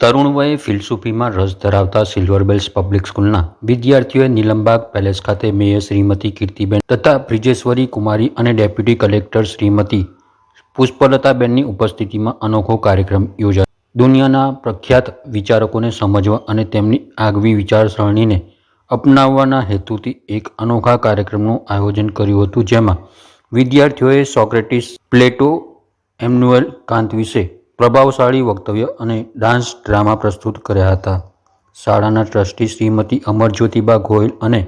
તરુણ વયે ફિલસૂફીમાં રસ ધરાવતા સિલ્વર બેલ્સ પબ્લિક સ્કૂલના વિદ્યાર્થીઓએ નીલમબાગ પેલેસ ખાતે મેયર શ્રીમતી કીર્તિબેન તથા બ્રિજેશ્વરી કુમારી અને ડેપ્યુટી કલેક્ટર શ્રીમતી પુષ્પલતાબેનની ઉપસ્થિતિમાં અનોખો કાર્યક્રમ યોજાયો. દુનિયાના પ્રખ્યાત વિચારકોને સમજવા અને તેમની આગવી વિચારસરણીને અપનાવવાના હેતુથી એક અનોખા કાર્યક્રમનું આયોજન કર્યું હતું, જેમાં વિદ્યાર્થીઓએ સોક્રેટિસ, પ્લેટો, ઇમ્માનુએલ કાંત વિશે પ્રભાવશાળી વક્તવ્ય અને ડાન્સ ડ્રામા પ્રસ્તુત કર્યા હતા. શાળાના ટ્રસ્ટી શ્રીમતી અમરજ્યોતિબા ગોયલ અને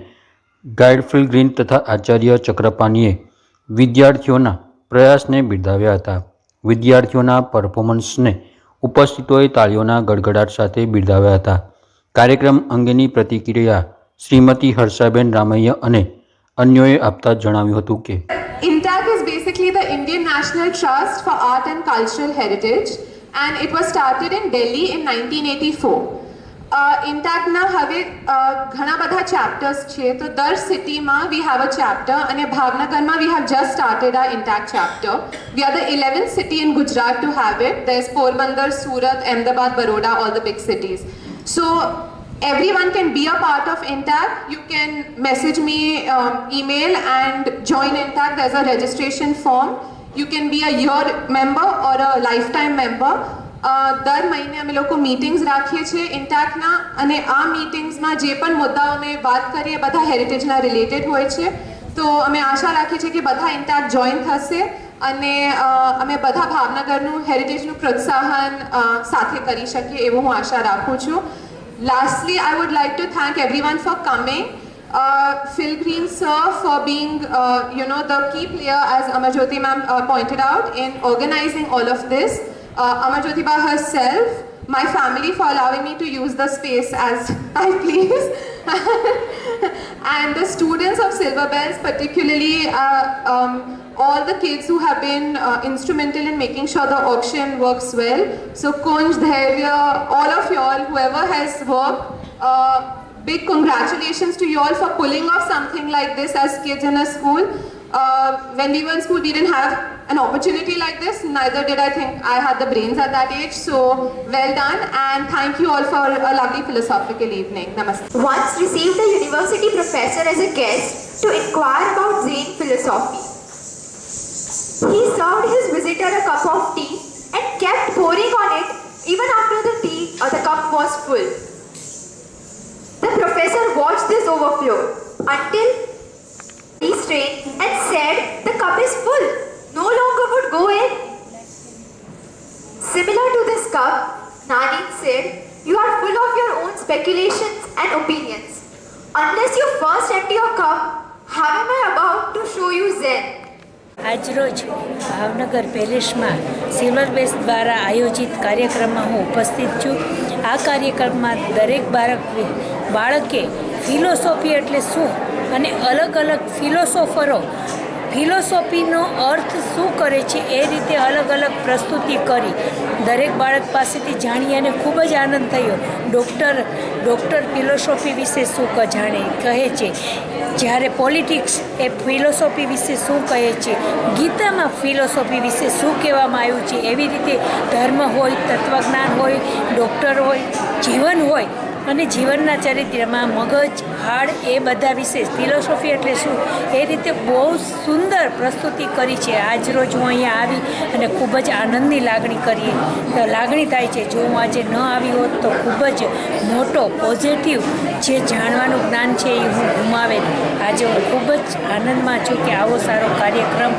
ગાઈડ ફિલ ગ્રીન તથા આચાર્ય ચક્રપાણીએ વિદ્યાર્થીઓના પ્રયાસને બિરદાવ્યા હતા. વિદ્યાર્થીઓના પરફોર્મન્સને ઉપસ્થિતોએ તાળીઓના ગડગડાટ સાથે બિરદાવ્યા હતા. કાર્યક્રમ અંગેની પ્રતિક્રિયા શ્રીમતી હર્ષાબેન રામૈયા અને અન્યોએ આપતા જણાવ્યું હતું કે INTAC is basically the Indian National Trust for Art and Cultural Heritage, and it was started in Delhi in 1984. INTAC ના હવે ઘણા બધા ચેપ્ટર્સ છે, તો દર સિટીમાં we have a chapter, અને ભાવનગરમાં we have just started our INTAC chapter. We are the 11th city in Gujarat to have it. There's Porbandar, Surat, Ahmedabad, Baroda, all the big cities. So everyone can be a part of INTAC. You can message me, email and join INTAC. There's a registration form. You can be a year member or a lifetime member. દર મહિને અમે લોકો meetings રાખીએ છીએ ઇન્ટેકના, અને આ મીટિંગ્સમાં જે પણ મુદ્દાઓને વાત કરીએ બધા હેરિટેજના રિલેટેડ હોય છે. તો અમે આશા રાખીએ છીએ કે બધા ઇન્ટેક જોઈન થશે અને અમે બધા ભાવનગરનું હેરિટેજનું પ્રોત્સાહન સાથે કરી શકીએ એવું હું આશા રાખું છું. Lastly, I would like to thank everyone for coming. Phil Green sir for being, the key player, as Amarjyoti ma'am pointed out, in organizing all of this. Amarjyoti ba herself, my family for allowing me to use the space as I please. And the students of Silver Bells, particularly all the kids who have been instrumental in making sure the auction works well. So Kunj, Dhairya, all of y'all, whoever has worked, big congratulations to you all for pulling off something like this as kids in a school. When we were in school, we didn't have an opportunity like this. Neither did I think I had the brains at that age. So well done, and thank you all for a lovely philosophical evening. Namaste. Once received a university professor as a guest to inquire about Jain philosophy. He served his visitor a cup of tea and kept pouring on it even after the tea or the cup was full. The professor watched this overflow until he strained and said, "The cup is full, no longer would go in." Similar to this cup, Nanin said, "You are full of your own speculations and opinions. Unless you first empty your cup, how am I about to show you Zen?" આજરોજ Bhavnagar પેલેસમાં silver bells દ્વારા આયોજિત કાર્યક્રમમાં હું ઉપસ્થિત છું. આ કાર્યક્રમમાં દરેક બાળકે ફિલોસોફી એટલે શું અને અલગ અલગ ફિલોસોફરો ફિલોસોફીનો અર્થ શું કરે છે એ રીતે અલગ અલગ પ્રસ્તુતિ કરી દરેક બાળક પાસેથી જાણી અને ખૂબ જ આનંદ થયો. ડૉક્ટર ફિલોસોફી વિશે શું જાણે કહે છે, જ્યારે પોલિટિક્સ એ ફિલોસોફી વિશે શું કહે છે, ગીતામાં ફિલોસોફી વિશે શું કહેવામાં આવ્યું છે, એવી રીતે ધર્મ હોય, તત્વજ્ઞાન હોય, ડૉક્ટર હોય, જીવન હોય અને જીવનના ચરિત્રમાં મગજ, હાડ એ બધા વિશે ફિલોસોફી એટલે શું એ રીતે બહુ સુંદર પ્રસ્તુતિ કરી છે. આજરોજ હું અહીંયા આવી અને ખૂબ જ આનંદની લાગણી થાય છે. જો હું આજે ન આવી હોત તો ખૂબ જ મોટો પોઝિટિવ જે જાણવાનું જ્ઞાન છે એ હું ગુમાવેલ. આજે હું ખૂબ જ આનંદમાં છું કે આવો સારો કાર્યક્રમ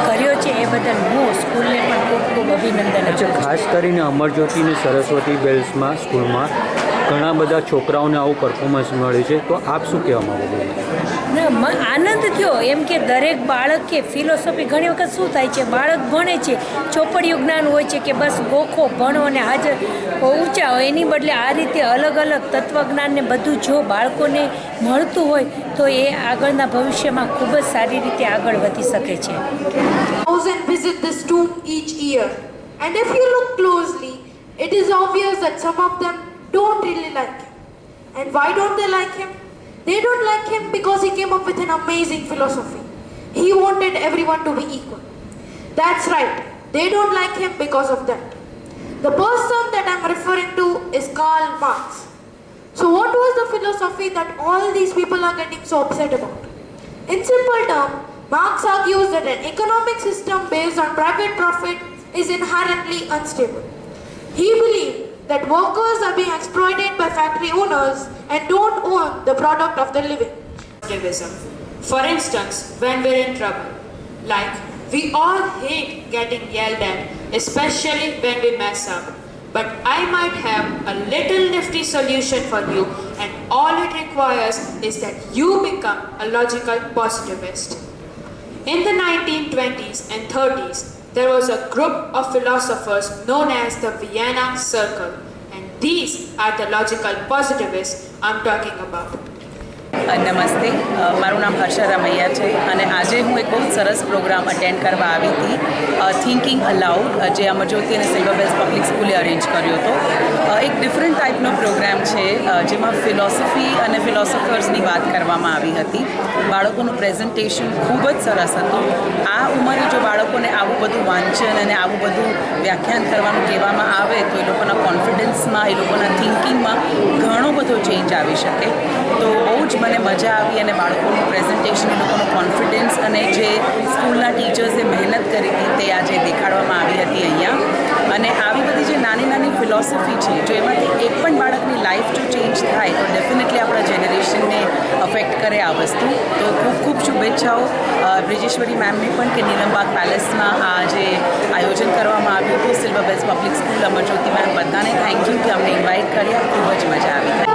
કર્યો છે, એ બદલ હું સ્કૂલને પણ ખૂબ ખૂબ અભિનંદન આપું છું. ખાસ કરીને અમરજ્યોતિ અને સરસ્વતી બેલ્સમાં સ્કૂલમાં ઘણા બધા છોકરાઓને આવું પરફોર્મન્સ મળે છે, તો આપ શું કહેવા માગો છો? આનંદ થયો એમ કે દરેક બાળકે ફિલોસોફી ઘણી વખત શું થાય છે, બાળક ભણે છે, ચોપડીયું જ્ઞાન હોય છે કે બસ ગોખો ભણો અને હાજર ઊંચા હોય, એની બદલે આ રીતે અલગ અલગ તત્વજ્ઞાનને બધું જો બાળકોને મળતું હોય તો એ આગળના ભવિષ્યમાં ખૂબ જ સારી રીતે આગળ વધી શકે છે. Visit this tomb each year, and if you look closely, it is obvious that some of them don't really like him. And why don't they like him? They don't like him because he came up with an amazing philosophy. He wanted everyone to be equal. That's right. They don't like him because of that. The person that I'm referring to is Karl Marx. So what was the philosophy that all these people are getting so upset about? In simple terms, Marx argues that an economic system based on private profit is inherently unstable. He believed that workers are being exploited by factory owners and don't own the product of their living. Positivism. For instance, when we're in trouble, like we all hate getting yelled at, especially when we mess up. But I might have a little nifty solution for you, and all it requires is that you become a logical positivist. In the 1920s and 30s, there was a group of philosophers known as the Vienna Circle, and these are the logical positivists I'm talking about. નમસ્તે મારું નામ હર્ષા રામૈયા છે અને આજે હું એક બહુ સરસ પ્રોગ્રામ અટેન્ડ કરવા આવી હતી થિંકિંગ અલાઉડ જે અમરજ્યોતિ અને સિલ્વર બેલ્સ પબ્લિક સ્કૂલે અરેન્જ કર્યો હતો એક ડિફરન્ટ ટાઈપનો પ્રોગ્રામ છે જેમાં ફિલોસોફી અને ફિલોસોફર્સની વાત કરવામાં આવી હતી બાળકોનું પ્રેઝન્ટેશન ખૂબ જ સરસ હતું આ ઉંમરે જો બાળકોને આવું બધું વાંચન અને આવું બધું વ્યાખ્યાન કરવાનું કહેવામાં આવે તો એ લોકોના કોન્ફિડન્સમાં એ લોકોના થિંકિંગમાં ઘણો બધો ચેન્જ આવી શકે તો બહુ જ મને મજા આવી અને બાળકોનું પ્રેઝન્ટેશન એ લોકોનો કોન્ફિડન્સ અને જે સ્કૂલના ટીચર્સે મહેનત કરી હતી તે આજે દેખાડવામાં આવી હતી અહીંયા અને આવી બધી જે નાની નાની ફિલોસોફી છે જો એમાંથી એક પણ બાળકની લાઈફ જો ચેન્જ થાય તો ડેફિનેટલી આપણા જેનરેશનને અફેક્ટ કરે આ વસ્તુ તો ખૂબ ખૂબ શુભેચ્છાઓ બ્રિજેશ્વરી મેમને પણ કે નીલમબાગ પેલેસમાં આ જે આયોજન કરવામાં આવ્યું હતું silver bells public school Amarjyoti ma'am બધાને થેન્ક યુ કે અમને ઇન્વાઇટ કર્યા ખૂબ જ મજા આવી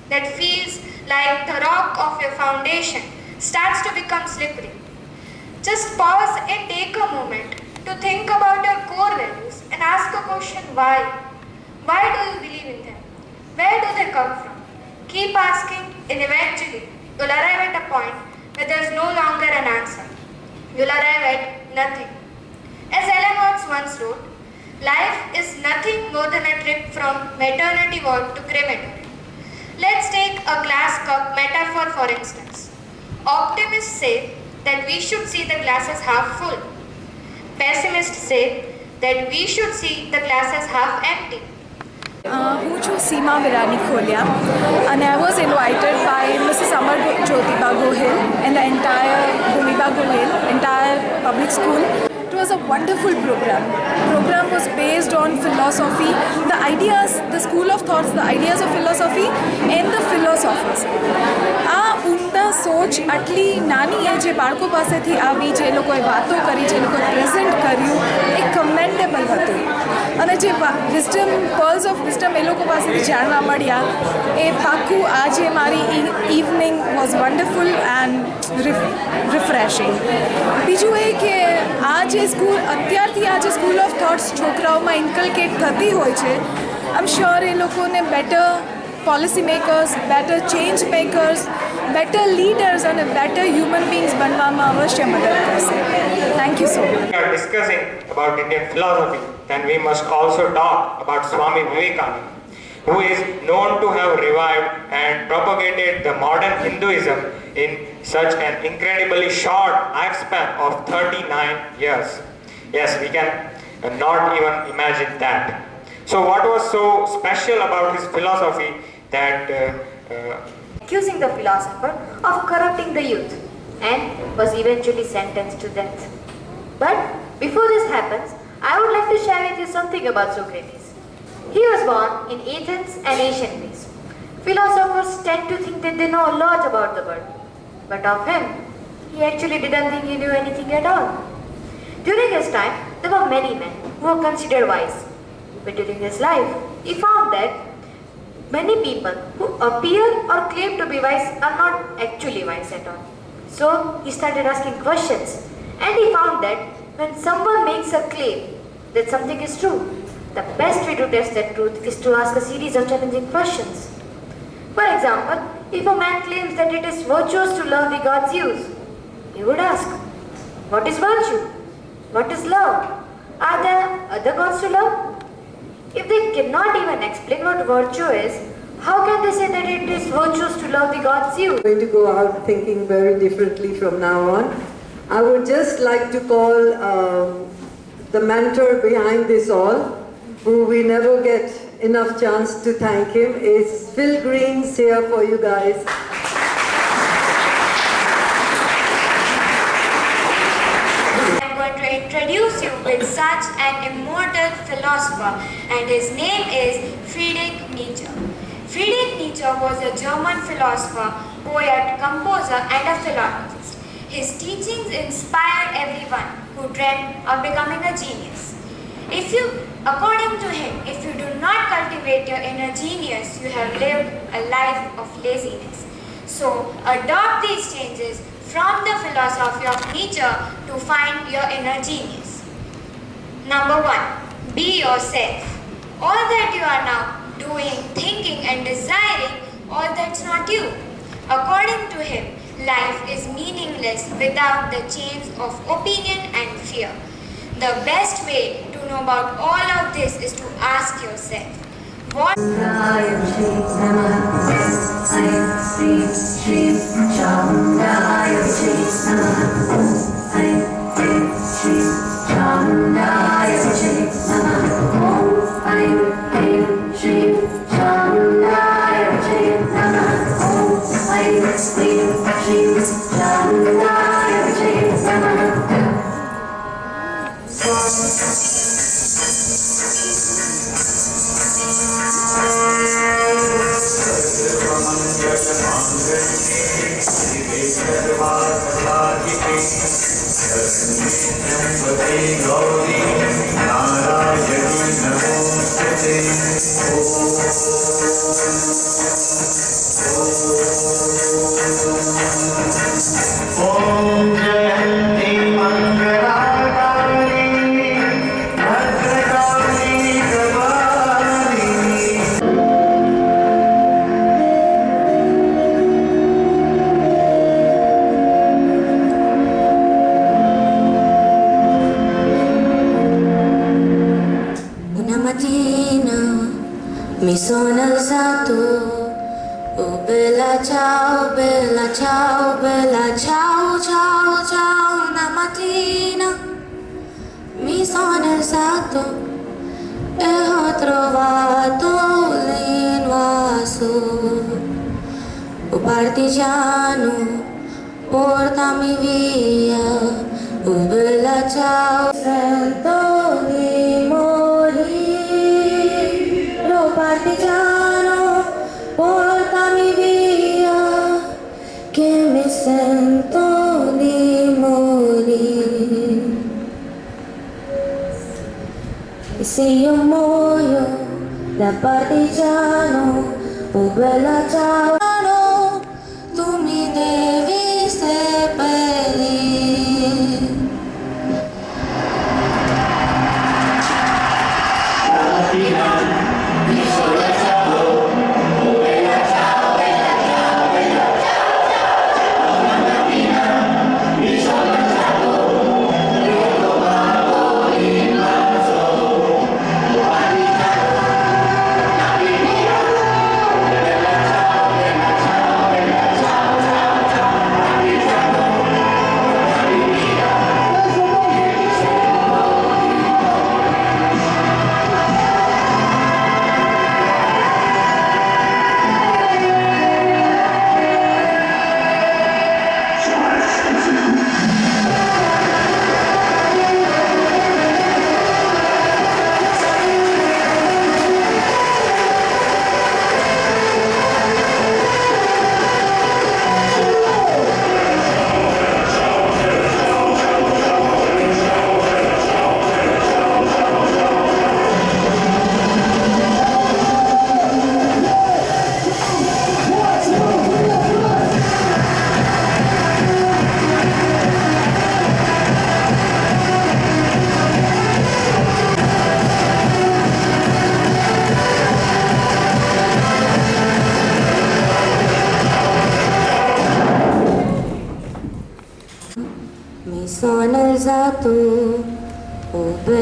that feels like the rock of your foundation starts to become slippery. Just pause and take a moment to think about your core values and ask a question why. Why do you believe in them? Where do they come from? Keep asking and eventually you'll arrive at a point where there's no longer an answer. You'll arrive at nothing. As Ellen Watts once wrote, life is nothing more than a trip from maternity ward to crematory. Let's take a glass cup metaphor for instance. Optimists say that we should see the glass as half full. Pessimists say that we should see the glass as half empty. હું છું સીમા વિરાની ખોલિયા અને I was invited by Mrs. Amar Jyotiba Gohil and the entire Bhumiba Gohil, entire public school. It was a wonderful program. The program was based on philosophy, the ideas, the school of thoughts, the ideas of philosophy and the philosophers. આ ઊંડા સોચ આટલી નાની એજે બાળકો પાસેથી આવી જે લોકોએ વાતો કરી જે લોકોએ પ્રેઝન્ટ કર્યું એ કમેન્ડેબલ હતું અને જે વિઝડમ પર્લ્સ ઓફ વિઝડમ એ લોકો પાસેથી જાણવા મળ્યા એ પાક્કું આજે મારી evening was wonderful and refreshing બીજું એ કે આ જે સ્કૂલ અત્યારથી આ જે સ્કૂલ ઓફ થોટ્સ છોકરાઓમાં ઇન્કલ્કેટ થતી હોય છે આઈ એમ શ્યોર એ લોકોને better policy makers, better change makers, better leaders and better human beings बनवामा अवश्य मदद करसे. Thank you so much. We are discussing about Indian philosophy, then we must also talk about Swami Vivekananda, who is known to have revived and propagated the modern Hinduism in such an incredibly short lifespan of 39 years. Yes, we can not even imagine that. So what was so special about his philosophy that Accusing the philosopher of corrupting the youth and was eventually sentenced to death. But before this happens, I would like to share with you something about Socrates. He was born in Athens and ancient Greece. Philosophers tend to think that they know a lot about the world. But of him, he actually didn't think he knew anything at all. During his time, there were many men who are considered wise. But during his life, he found that many people who appear or claim to be wise are not actually wise at all. So he started asking questions, and he found that when someone makes a claim that something is true, the best way to test that truth is to ask a series of challenging questions. For example, if a man claims that it is virtuous to love the god Zeus, he would ask, what is virtue? What is love? Are there other gods to love? If they cannot even explain what virtue is, how can they say that it is virtuous to love the god Zeus? Going to go out thinking very differently from now on. I would just like to call the mentor behind this all, who we never get enough chance to thank him, is Phil Green's here for you guys. I'm going to introduce you with such an immortal philosopher, and his name is Friedrich Nietzsche. Friedrich Nietzsche was a German philosopher, poet, composer, and a philologist. His teachings inspired everyone who dreamt of becoming a genius. According to him, if you do not cultivate your inner genius, you have lived a life of laziness. So, adopt these changes from the philosophy of Nietzsche to find your inner genius. Number 1. Be yourself. All that you are now doing, thinking and desiring, all that's not you. According to him, life is meaningless without the chains of opinion and fear. The best way to know about all of this is to ask yourself, what mi sono alzato, oh bella ciao, bella ciao, bella ciao, ciao, ciao. Una mattina mi sono alzato e ho trovato l'invaso. Oh partigiano, portami via, oh bella ciao. Sento di morire, oh partigiano, portami via, che mi sento di morire. E se io muoio da partigiano, oh bella ciao, tu mi devi seppellire.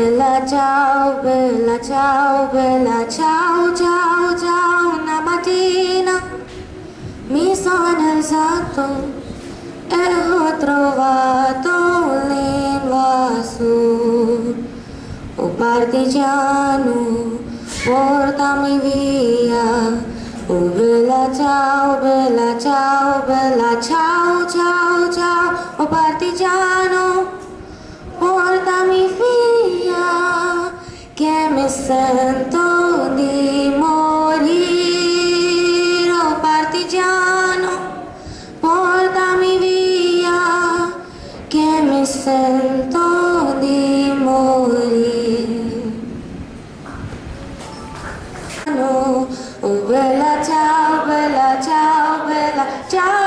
bella ciao, bella ciao, bella ciao, ciao, ciao. Una mattina mi sono alzato e ho trovato l'invasor. Oh partigiano, portami via. Oh bella ciao, bella ciao, bella ciao, ciao, ciao. Oh partigiano, portami via, che mi sento di morire. Oh partigiano, portami via, che mi sento di morire. Oh bella ciao, bella ciao, bella ciao.